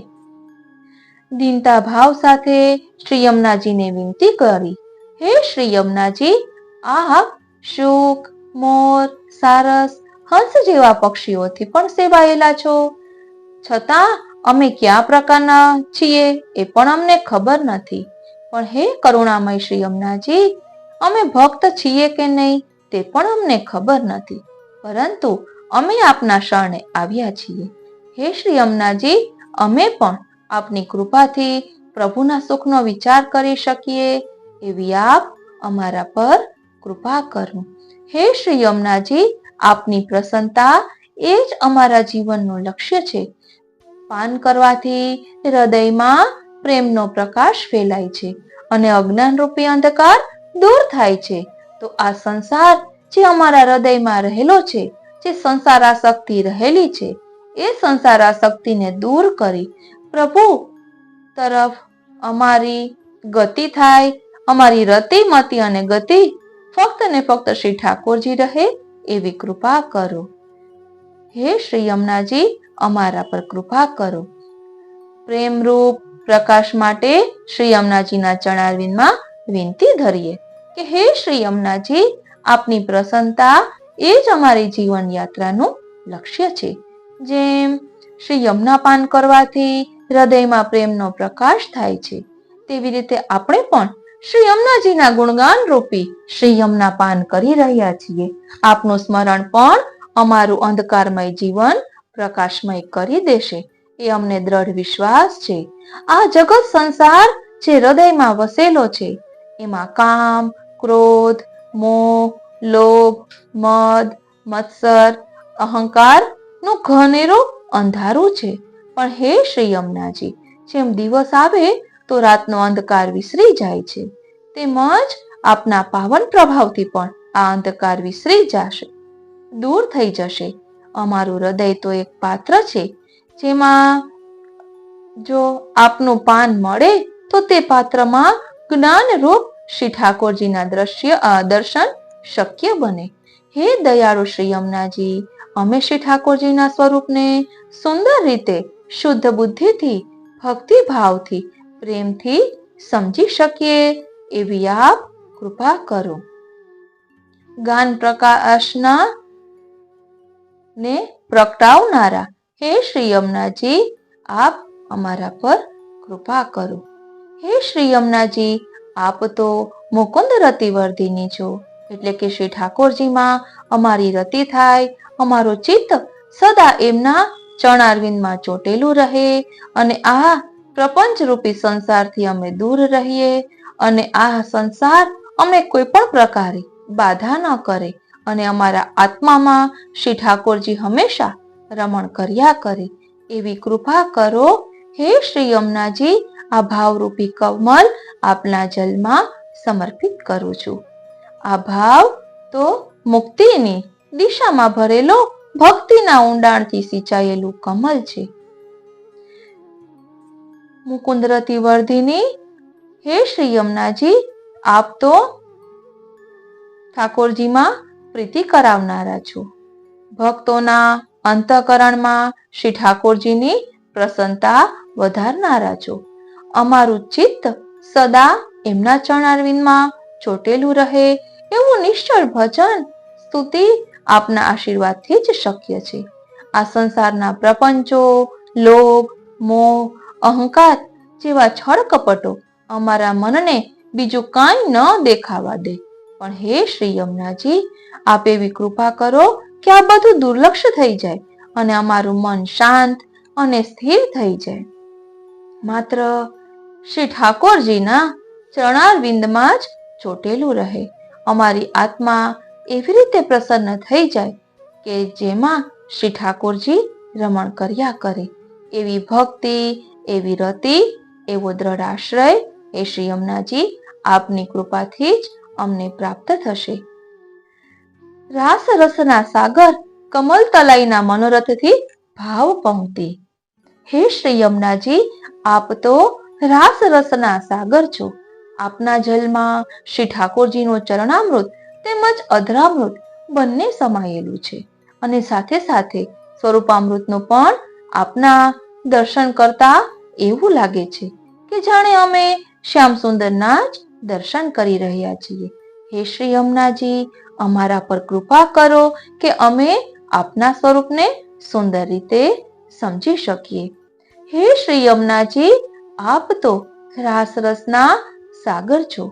દીનતા ભાવ સાથે શ્રી યમુનાજીને વિનંતી કરી, હે શ્રી યમુનાજી, આપ શુક, મોર, સારસ, હંસ જેવા પક્ષીઓથી પણ સેવાયેલા છો. છતાં અમે કયા પ્રકારના છીએ એ પણ અમને ખબર નથી. પણ હે કરુણામય શ્રી યમુનાજી, અમે ભક્ત છીએ કે નહીં તે પણ અમને ખબર નથી. પરંતુ અમે આપના શરણે આવ્યા છીએ. હે શ્રી યમુનાજી, અમે પણ આપની કૃપાથી પ્રભુના સુખનો વિચાર કરી શકીએ એવી આપ અમારા પર કૃપા કરો. હે શ્રી યમુનાજી, આપની પ્રસન્નતા એ જ અમારા જીવનનું લક્ષ્ય છે. પાન કરવાથી હૃદયમાં પ્રેમનો પ્રકાશ ફેલાય છે અને અજ્ઞાન રૂપી અંધકાર દૂર થાય છે. તો આ સંસાર જે અમારા હૃદયમાં રહેલો છે, જે સંસારાસક્તિ રહેલી છે, એ સંસારાસક્તિને દૂર કરી પ્રભુ તરફ અમારી ગતિ થાય. અમારી રતિ, મતિ અને ગતિ ફક્ત ને ફક્ત શ્રી ઠાકોરજી રહે એવી કૃપા કરો. હે શ્રી યમુનાજી, અમારા પર કૃપા કરો. પ્રેમરૂપ પ્રકાશ માટે શ્રી યમુનાજીના ચરણારવિંદમાં વિનંતી ધરીએ કે હે શ્રી યમુનાજી, આપની પ્રસન્નતા એ જ અમારી જીવન યાત્રાનું લક્ષ્ય છે. જેમ શ્રી યમુના પાન કરવાથી હૃદયમાં પ્રેમનો પ્રકાશ થાય છે, તેવી રીતે આપણે પણ શ્રી યમુનાજીના ગુણગાન રૂપી શ્રી યમુના પાન કરી રહ્યા છીએ. આપનું સ્મરણ પણ અમારું અંધકારમય જીવન પ્રકાશમય કરી દેશે એ અમને દ્રઢ વિશ્વાસ છે. આ જગત સંસાર જે હૃદયમાં વસેલો છે એમાં કામ, ક્રોધ, મોહ, લોભ, મદ, મત્સર, અહંકાર નું ઘનેરું અંધારું છે. પણ હે શ્રી યમુનાજી, જેમ દિવસ આવે તો રાતનો અંધકાર વિસરી જાય છે, તેમજ આપના પાવન પ્રભાવથી પણ આ અંધકાર વિસરી જશે, દૂર થઈ જશે. અમારું હૃદય તો એક પાત્ર છે જેમાં જો આપનું પાન મળે તો તે પાત્રમાં જ્ઞાન રૂપ શ્રી ઠાકોરજીના દર્શન શક્ય બને. હે દયાળુ શ્રી યમુનાજી, અમે શ્રી ઠાકોરજીના સ્વરૂપને સુંદર રીતે શુદ્ધ બુદ્ધિથી, ભક્તિ ભાવથી, પ્રેમથી સમજી શકીએ એવી આપ કૃપા કરો. જ્ઞાન પ્રકાશના ને પ્રગટાવનારા હે શ્રી યમુનાજી, આપ અમારા પર કૃપા કરો. હે શ્રી યમુનાજી, આપ તો મુકુંદ રતિવર્ધિની છો, એટલે કે શ્રી ઠાકોરજીમાં અમારી રતિ થાય, અમારો ચિત્ત સદા એમના ચરણારવિંદમાં ચોટેલું રહે અને આ પ્રપંચ રૂપી સંસારથી અમે દૂર રહીએ અને આ સંસાર અમે કોઈ પણ પ્રકારે બાધા ન કરે અને અમારા આત્મામાં શ્રી ઠાકોરજી હંમેશા રમણ કર્યા કરે એવી કૃપા કરો. હે શ્રી યમુનાજી, આ ભાવરૂપી કમલ આપના જલમાં સમર્પિત કરું છું. આ ભાવ તો મુક્તિની દિશામાં ભરેલો ભક્તિના ઊંડાણથી સિંચાયેલું કમલ છે. મુકુંદ રતિવર્ધિની હે શ્રી યમુનાજી, આપ તો ઠાકોરજીમાં પ્રીતિ કરાવનારા છો. ભક્તોના અંતઃકરણમાં શ્રી ઠાકોરજીની પ્રસન્નતા વધારનારા છો. અમારું ચિત્ત સદા એમના ચરણારવિંદમાં ચોટેલું રહે એવું નિશ્ચળ ભજન સ્તુતિ આપના આશીર્વાદથી જ શક્ય છે. આ સંસારના પ્રપંચો, લોભ, મોહ, અહંકાર જેવા છળ કપટો અમારા મનને બીજું કાંઈ ન દેખાવા દે. પણ હે શ્રી યમુનાજી, આપ એવી કૃપા કરો કે આ બધું દુર્લક્ષ થઈ જાય અને અમારું મન શાંત અને સ્થિર થઈ જાય. માત્ર શ્રી ઠાકોરજીના ચરણારવિંદમાં જ ચોટેલું રહે. અમારી આત્મા એવી રીતે પ્રસન્ન થઈ જાય કે જેમાં શ્રી ઠાકોરજી રમણ કર્યા કરે એવી ભક્તિ, એવી રતિ, એવો દ્રઢ આશ્રય એ શ્રી યમુનાજી આપની કૃપાથી જ અમને પ્રાપ્ત થશે. રાસ રસના સાગર કમલ તલાઈના મનોરથથી ભાવ પંક્તિ. હે શ્રી યમુનાજી, આપ તો રાસ રસના સાગર છો. આપના જલમાં શ્રી ઠાકોરજીનો ચરણામૃત તેમજ અધરામૃત બંને સમાયેલું છે અને સાથે સાથે સ્વરૂપામૃતનું પણ આપના દર્શન કરતા એવું લાગે છે કે જાણે અમે શ્યામ સુંદરના જ દર્શન કરી રહ્યા છીએ. હે શ્રી યમુનાજી, અમારા પર કૃપા કરો કે અમે આપના સ્વરૂપને સુંદર રીતે સમજી શકીએ. હે શ્રી યમુનાજી, આપ તો રાસ રસના સાગર છો.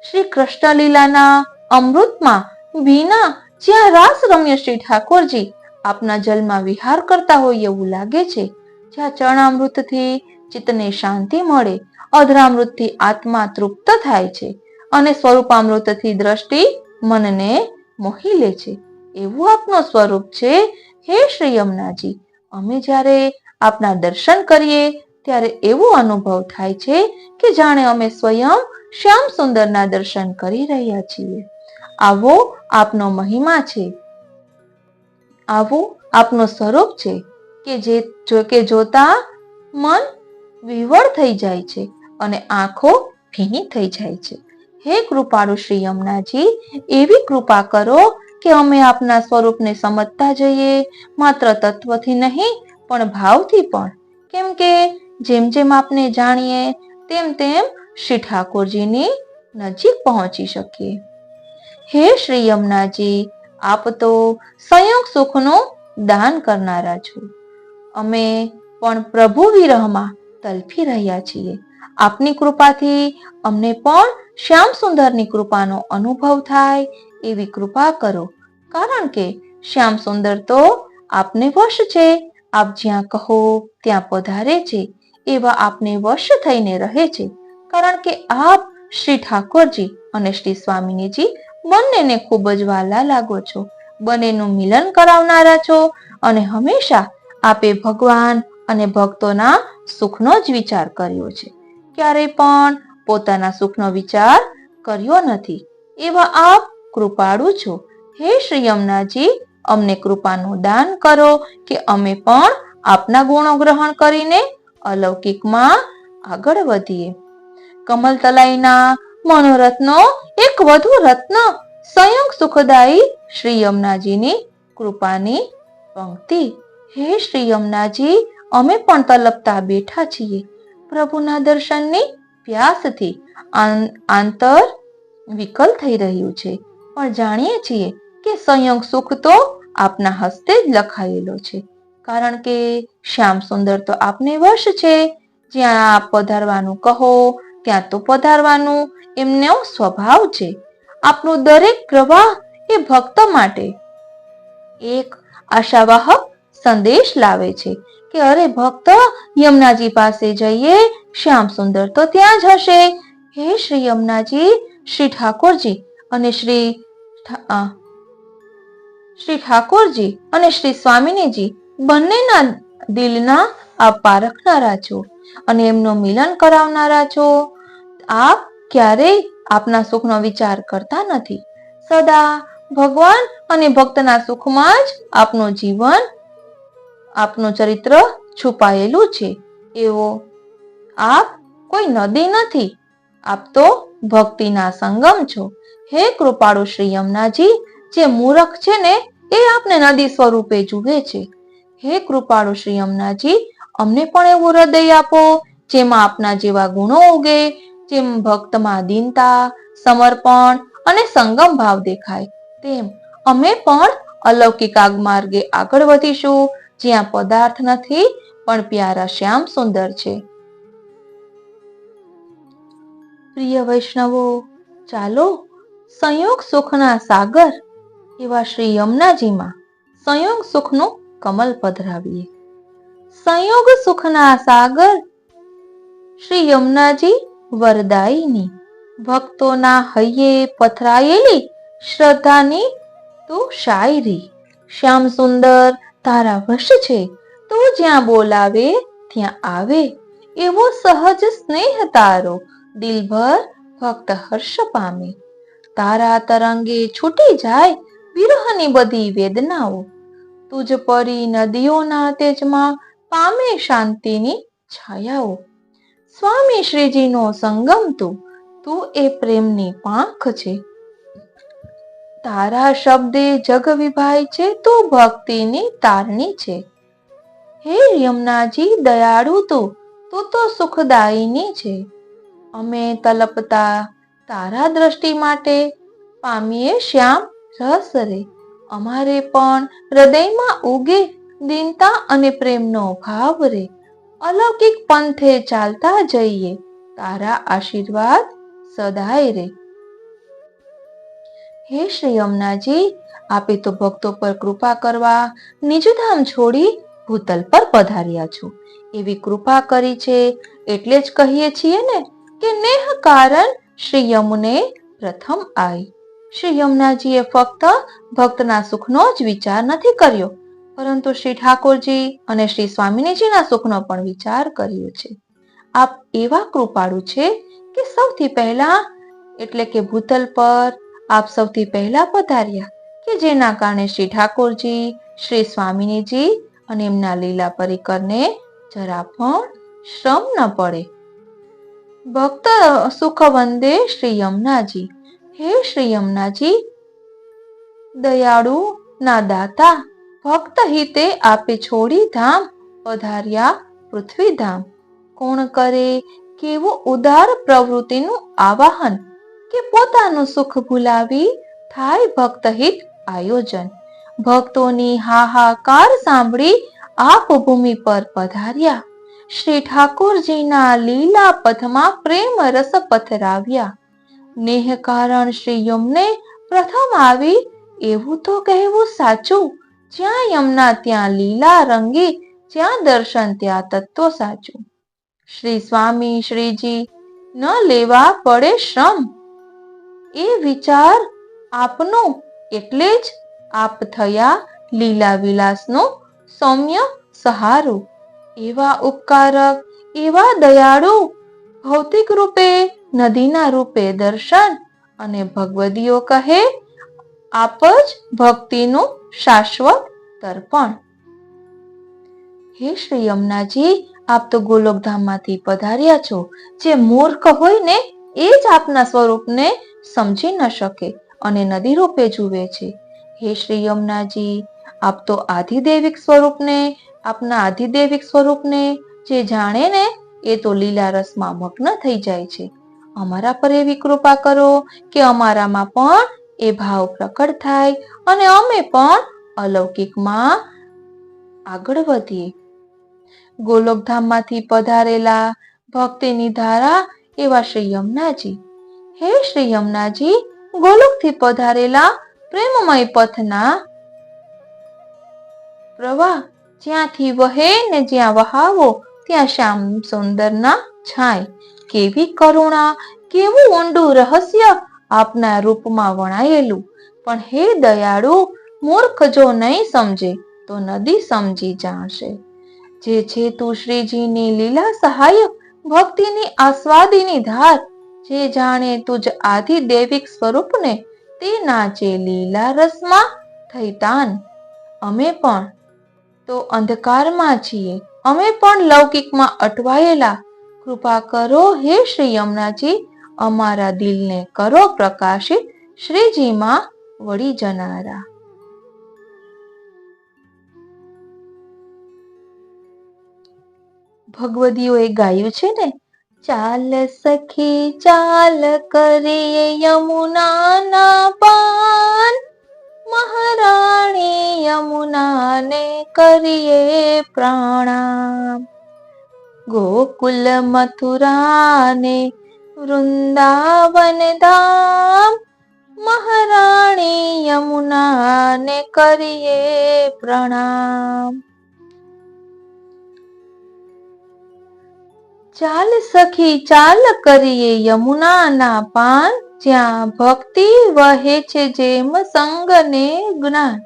શ્રી કૃષ્ણ લીલાના અમૃતમાં ભીના જ્યાં રાસ રમ્ય શ્રી ઠાકોરજી આપના જલમાં વિહાર કરતા હોય એવું લાગે છે. જ્યાં ચરણામૃતથી ચિત્તને શાંતિ મળે, અધરામૃતથી આત્મા તૃપ્ત થાય છે અને સ્વરૂપામૃતથી દ્રષ્ટિ મનને મોહી લે છે, એવું આપનું સ્વરૂપ છે. હે શ્રી યમુનાજી, અમે જ્યારે આપના દર્શન કરીએ ત્યારે એવો અનુભવ થાય છે કે જાણે અમે સ્વયં શ્યામ સુંદરના દર્શન કરી રહ્યા છીએ. આવો આપનો મહિમા છે, આવું આપનું સ્વરૂપ છે કે જોતા મન વિવળ થઈ જાય છે અને આંખો ભીની થઈ જાય છે. હે કૃપાળુ શ્રી યમુનાજી, એવી કૃપા કરો કે અમે આપના સ્વરૂપને સમજતા જઈએ, માત્ર તત્વથી નહીં પણ ભાવથી પણ. કેમ કે જેમ જેમ આપને જાણીએ તેમ તેમ શ્રી ઠાકોરજીની નજીક પહોંચી શકીએ. હે શ્રી યમુનાજી, આપ તો સંયોગ સુખનું દાન કરનારા છો. અમે પણ પ્રભુ વિરહમાં તલફી રહ્યા છીએ. આપની કૃપાથી અમને પણ શ્યામ સુંદરની કૃપાનો અનુભવ થાય એવી કૃપા કરો. કારણ કે શ્યામ સુંદર તો આપને વશ છે. આપ જ્યાં કહો ત્યાં પધારે છે, એવા આપને વશ થઈને રહે છે. કારણ કે આપ શ્રી ઠાકોરજી અને શ્રી સ્વામિનીજી બંનેને ખૂબ જ વહાલા લાગો છો, બંનેનું મિલન કરાવનારા છો અને હંમેશા આપે ભગવાન અને ભક્તોના સુખનો જ વિચાર કર્યો છે. ક્યારેય પણ પોતાના સુખનો વિચાર કર્યો નથી. એવા આપ કૃપાળુ છો. હે શ્રી યમુનાજી, અમને કૃપાનું દાન કરો કે અમે પણ આપના ગુણો ગ્રહણ કરીને અલૌકિકમાં આગળ વધીએ. કમલ તલાઈના મનોરથનો એક વધુ રત્ન સંયોગ સુખદાયી શ્રી યમુનાજીની કૃપાની પંક્તિ. હે શ્રી યમુનાજી, અમે પણ તલપતા બેઠા છીએ. પ્રભુના દર્શનની પ્યાસથી આંતર વિકલ થઈ રહ્યું છે. પણ જાણીએ છીએ કે સંયોગ સુખ તો આપના હસ્તે જ લખાયેલો છે, કારણ કે શ્યામ સુંદર તો આપને વશ છે. જ્યાં આપ પધારવાનું કહો ત્યાં તો પધારવાનું એમનો સ્વભાવ છે. આપનું દરેક પ્રવાહ એ ભક્ત માટે એક આશાવાહક સંદેશ લાવે છે કે અરે ભક્ત, યમુનાજી પાસે જઈએ, શ્યામ સુંદર તો ત્યાં જ હશે. હે શ્રી યમુનાજી, શ્રી ઠાકોરજી અને શ્રી સ્વામિનીજી બંનેના દિલના આપ પારખનારા છો અને એમનું મિલન કરાવનારા છો. આપ ક્યારેય આપના સુખનો વિચાર કરતા નથી. સદા ભગવાન અને ભક્તના સુખમાં જ આપનું જીવન, આપનું ચરિત્ર છુપાયેલું છે. એવો આપ કોઈ નદી નથી, આપ તો ભક્તિના સંગમ છો. હે કૃપાળુ શ્રી યમુનાજી, જે મૂરખ છે ને એ આપને નદી સ્વરૂપે જુએ છે. હે કૃપાળુ શ્રી યમુનાજી, અમને પણ એવું હૃદય આપો જેમાં આપના જેવા ગુણો ઉગે, જેમ ભક્તમાં દીનતા, સમર્પણ અને સંગમ ભાવ દેખાય. તેમ અમે પણ અલૌકિક માર્ગે આગળ વધીશું, જ્યાં પદાર્થ નથી પણ પ્યારા શ્યામ સુંદર છે. પ્રિય વૈષ્ણવો, ચાલો સંયોગ સુખના સાગર એવા શ્રી યમુનાજીમાં સંયોગ સુખનું કમલ પધરાવીએ. સંયોગ સુખના સાગર શ્રી યમુનાજી વરદાયિની, ભક્તોના હૈયે પથરાયેલી શ્રદ્ધાની તું શાયરી. શ્યામ સુંદર તારા વશ છે, તું જ્યાં બોલાવે ત્યાં આવે. એવો સહજ સ્નેહ તારો, દિલભર ભક્ત હર્ષ પામે. તારા તરંગે છૂટી જાય વિરહની બધી વેદનાઓ. તુજ પરી નદીઓના તેજમાં પામે શાંતિની છાયાઓ. સ્વામી શ્રીજીનો સંગમ તું એ પ્રેમની પાંખ છે. તારા શબ્દે જગ વિભાય છે, તું ભક્તિની તારણી છે. હે યમુનાજી દયાળુ, તું તો સુખદાયિની છે. અમે તલપતા તારા દ્રષ્ટિ માટે પામીએ શ્યામ રસ રે. અમારે પણ હૃદયમાં ઉગે દીનતા અને પ્રેમનો ભાવ રે. અલૌકિક પંથે ચાલતા જઈએ, તારા આશીર્વાદ સદાય રે. હે શ્રી યમુનાજી, આપે તો ભક્તો પર કૃપા કરવા નિજધામ છોડી ભૂતલ પર પધાર્યા છો. એવી કૃપા કરી છે એટલે જ કહીએ છીએ ને કે નેહ કારણ શ્રી યમુને પ્રથમ આઈ. શ્રી યમુનાજીએ ફક્ત ભક્તના સુખનો જ વિચાર નથી કર્યો, પરંતુ શ્રી ઠાકોરજી અને શ્રી સ્વામિનીજીના સુખનો પણ વિચાર કર્યો છે. આપ એવા કૃપાળુ છે કે સૌથી પહેલા એટલે કે ભૂતલ પર આપ સૌથી પહેલા પધાર્યા, કે જેના કારણે શ્રી ઠાકોરજી, શ્રી સ્વામિનીજી અને એમના લીલા પરિકરને જરા પણ શ્રમ ન પડે. ભક્ત સુખ વંદે શ્રી યમુનાજી. હે શ્રી યમુનાજી દયાળુ ના દાતા, ભક્ત હિતે આપે છોડી ધામ પધાર્યા પૃથ્વી ધામ. કોણ કરે કેવું ઉદાર પ્રવૃત્તિનું આવાહન, કે પોતાનું સુખ ભૂલાવી થાય ભક્ત હિત આયોજન. ભક્તોની હાહાકાર સાંભળી આપ ભૂમિ પર પધાર્યા. શ્રી ઠાકોરજીના લીલા પથમાં પ્રેમ રસ પથરાવ્યા. નેહ કારણ શ્રી યમને પ્રથમ આવી, એવું તો કહેવું સાચું. જ્યાં યમુના ત્યાં લીલા રંગી, જ્યાં દર્શન ત્યાં તત્વ સાચું. શ્રી સ્વામી શ્રીજી ન લેવા પડે શ્રમ, એ વિચાર આપનો એટલે જ આપ થયા લીલા વિલાસનું સૌમ્ય સહારું. એવા ઉપકારક, એવા દયાળુ, ભૌતિક રૂપે નદીના રૂપે દર્શન અને ભગવદીઓ કહે આપ જ ભક્તિનું શાશ્વત તર્પણ. હે શ્રી યમુનાજી, આપ તો ગોલોકધામમાંથી પધાર્યા છો. જે મૂર્ખ હોય ને એ જ આપના સ્વરૂપને સમજી ન શકે અને નદી રૂપે જુએ છે. હે શ્રી યમુનાજી, આપ તો આપના આધિદેવિક સ્વરૂપને જે જાણે ને એ તો લીલા રસમાં મગ્ન થઈ જાય છે. અમારા પર એવી કૃપા કરો કે અમારામાં પણ એ ભાવ પ્રકટ થાય અને અમે પણ અલૌકિકમાં આગળ વધીએ. ગોલોકધામમાંથી પધારેલા ભક્તિની ધારા એવા શ્રી યમુનાજી, હે શ્રી યમુનાજી, ગોલોકથી પધારેલા પ્રેમમય પથના પ્રવાહ જ્યાંથી વહે ને જ્યાં વહાવો ત્યાં શ્યામ સુંદરના છાય. કેવી કરુણા, કેવું ઊંડું રહસ્ય આપના રૂપમાં વણાયેલું. પણ હે દયાળુ, મૂર્ખ જો નહીં સમજે તો નદી સમજી જાણશે. જે છે તું શ્રીજીની લીલા સહાયક, ભક્તિની આસ્વાદીની ધાર. જે જાણે તુજ આદિ દૈવિક સ્વરૂપને, તે નાચે લીલા રસમાં થઈ તાન. અમે પણ તો અંધકારમાં છીએ, અમે પણ લૌકિકમાં અટવાયેલા. કૃપા કરો હે શ્રી યમુનાજી, અમારા દિલને કરો પ્રકાશિત શ્રીજીમાં વળી જનારા. ભગવદીઓએ ગાયું છે ને, ચાલ સખી ચાલ કરીએ યમુનાના પાન, મહારાણી યમુનાને કરીએ પ્રણામ. ગોકુલ મથુરાને વૃંદાવન ધામ, મહારાણી યમુનાને કરીએ પ્રણામ. ચાલ સખી ચાલ કરીએ યમુનાના પાન, જ્યાં ભક્તિ વહે છે જેમ સંગને જ્ઞાન,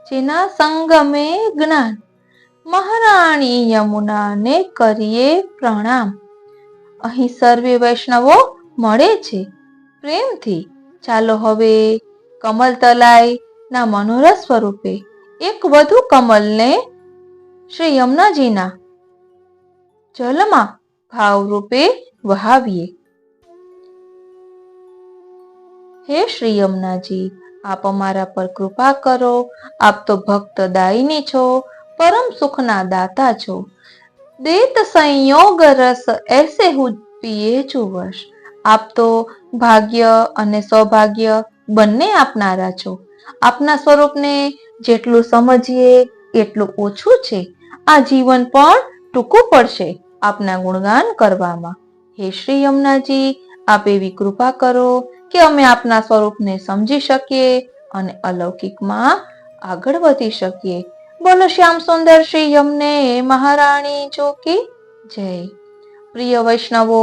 જેના સંગમે જ્ઞાન. મહારાણી યમુનાને કરીએ પ્રણામ. અહીં સર્વે વૈષ્ણવો મળે છે પ્રેમથી. ચાલો હવે કમલતલાઈ ના મનોરથ સ્વરૂપે એક વધુ કમલને શ્રી યમુનાજીના જલમાં ભાવરૂપે વહાવીએ. હે શ્રી યમુનાજી, આપ અમારા પર કૃપા કરો. આપ તો ભક્ત દાયિની છો, પરમ સુખના દાતા છો. દેત સંયોગ રસ એસે હું પીએ છું વર્ષ. આપ તો ભાગ્ય અને સૌભાગ્ય બંને આપનારા છો. આપના સ્વરૂપને જેટલું સમજીએ એટલું ઓછું છે. આ જીવન પણ ટૂંકું પડશે આપના ગુણગાન કરવામાં. હે શ્રી યમુનાજી, આપ એવી કૃપા કરો કે અમે આપના સ્વરૂપને સમજી શકીએ અને અલૌકિકમાં આગળ વધી શકીએ. બોલો શ્યામ સુંદર શ્રી યમને મહારાણી જોકી જય. પ્રિય વૈષ્ણવો,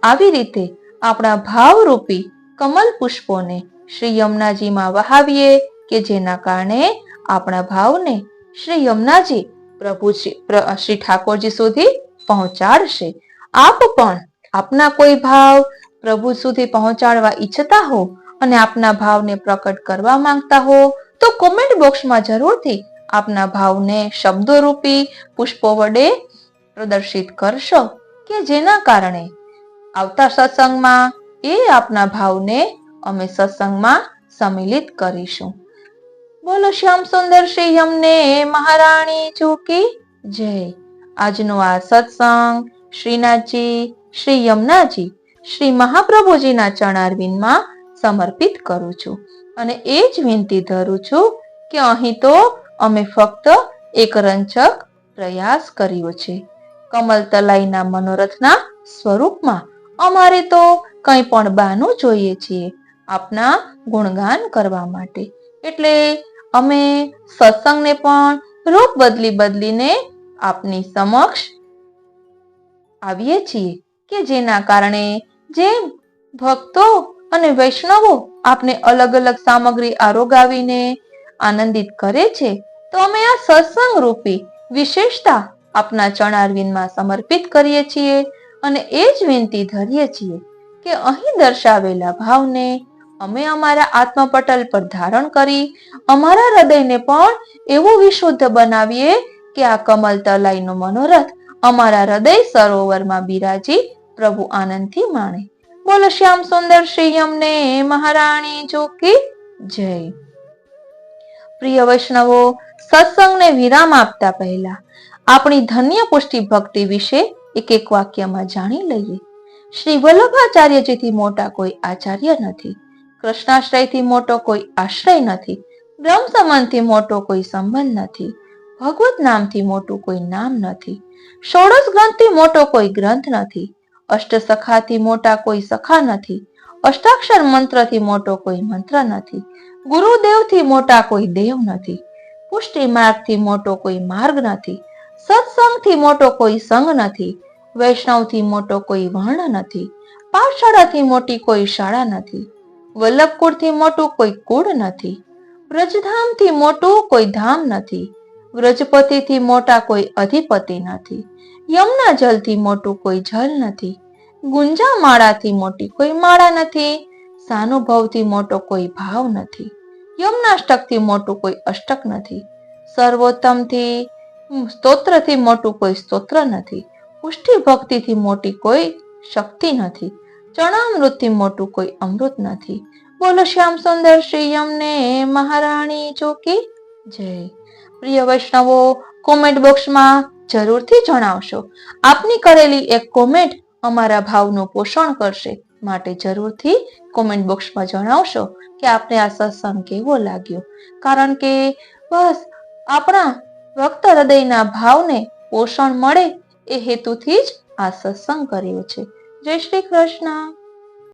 આવી રીતે આપણા ભાવરૂપી કમલ પુષ્પોને શ્રી યમુનાજીમાં વહાવીએ કે જેના કારણે આપણા ભાવને શ્રી યમુનાજી પ્રભુ શ્રી ઠાકોરજી સુધી પહોંચાડશે. આપ પણ આપના કોઈ ભાવ પ્રભુ સુધી પહોંચાડવા ઈચ્છતા હો અને આપના ભાવને પ્રકટ કરવા માંગતા હો તો કોમેન્ટ બોક્સમાં જરૂરથી આપના ભાવને શબ્દોરૂપી પુષ્પો વડે પ્રદર્શિત કરશો કે જેના કારણે આવતા સત્સંગમાં એ આપના ભાવને અમે સત્સંગમાં સમિલિત કરીશું. બોલો શ્યામ સુંદર શ્રી યમને મહારાણી જોકી જય. આજનો આ સત્સંગ શ્રીનાથજી, શ્રી યમુનાજી, શ્રી મહાપ્રભુજીના ચરણારવિંદમાં સમર્પિત કરું છું અને એ જ વિનંતી ધરું છું કે અહીં તો અમે ફક્ત એક રંચક પ્રયાસ કર્યો છે. કમલતલાઈના મનોરથના સ્વરૂપમાં અમારે તો કંઈ પણ બહાનું જોઈએ છીએ આપના ગુણગાન કરવા માટે. એટલે અમે સત્સંગને પણ રૂપ બદલીને આપની સમક્ષ આવીએ છીએ કે જેના કારણે જે ભક્તો અને વૈષ્ણવો આપને અલગ અલગ સામગ્રી આરોગાવીને આનંદિત કરે છે, તો અમે આ સત્સંગ રૂપી વિશેષતા આપના ચરણારવિંદમાં સમર્પિત કરીએ છીએ અને એ જ વિનંતી ધરીએ છીએ કે અહીં દર્શાવેલા ભાવને અમે અમારા આત્મપટલ પર ધારણ કરી અમારા હૃદયને પણ એવું વિશુદ્ધ બનાવીએ કે આ કમલતલાઈનો મનોરથ અમારા હૃદય સરોવરમાં બિરાજી પ્રભુ આનંદથી માણે. બોલો શ્યામ સુંદર શ્રી યમને મહારાણી જોકી જય. પ્રિય વૈષ્ણવો, સત્સંગને વિરામ આપતા પહેલા આપણી ધન્ય પુષ્ટિ ભક્તિ વિશે એક એક વાક્યમાં જાણી લઈએ. શ્રી વલ્લભાચાર્યજીથી મોટા કોઈ આચાર્ય નથી. કૃષ્ણાશ્રયથી મોટો કોઈ આશ્રય નથી. બ્રહ્મ સંબંધથી મોટો કોઈ સંબંધ નથી. ભગવત નામથી મોટું કોઈ નામ નથી. ષોડશ ગ્રંથથી મોટો કોઈ ગ્રંથ નથી. અષ્ટસખાથી મોટા કોઈ સખા નથી. અષ્ટાક્ષર મંત્રથી મોટો કોઈ મંત્ર નથી. ગુરુદેવથી મોટા કોઈ દેવ નથી. પુષ્ટિ માર્ગથી મોટો કોઈ માર્ગ નથી. સત્સંગથી મોટો કોઈ સંગ નથી. વૈષ્ણવથી મોટો કોઈ વર્ણ નથી. પાઠશાળાથી મોટી કોઈ શાળા નથી. વલ્લભકુળથી મોટું કોઈ કુળ નથી. વ્રજધામથી મોટું કોઈ ધામ નથી. વ્રજપતિથી મોટા કોઈ અધિપતિ નથી. યમુના જલથી મોટું કોઈ જલ નથી. ગુંજા માળાથી મોટી કોઈ માળા નથી. સાનુભવથી મોટો કોઈ ભાવ નથી. યમનાષ્ટકથી મોટું કોઈ અષ્ટક નથી. સર્વોત્તમથી સ્તોત્રથી મોટું કોઈ સ્તોત્ર નથી. પુષ્ટિ ભક્તિથી મોટી કોઈ શક્તિ નથી. ચરણામૃતથી મોટું કોઈ અમૃત નથી. બોલો શ્યામ સુંદર શ્રી યમને મહારાણી ચોકી જય. પ્રિય વૈષ્ણવો, કોમેન્ટ બોક્સમાં જરૂરથી જણાવશો. આપની કરેલી એક કોમેન્ટ અમારા ભાવનું પોષણ કરશે, માટે જરૂરથી કોમેન્ટ બોક્સમાં જણાવશો કે આપને આ સત્સંગ કેવો લાગ્યો. કારણ કે બસ આપણા ભક્ત હૃદયના ભાવને પોષણ મળે એ હેતુથી જ આ સત્સંગ કર્યો છે. જય શ્રી કૃષ્ણ.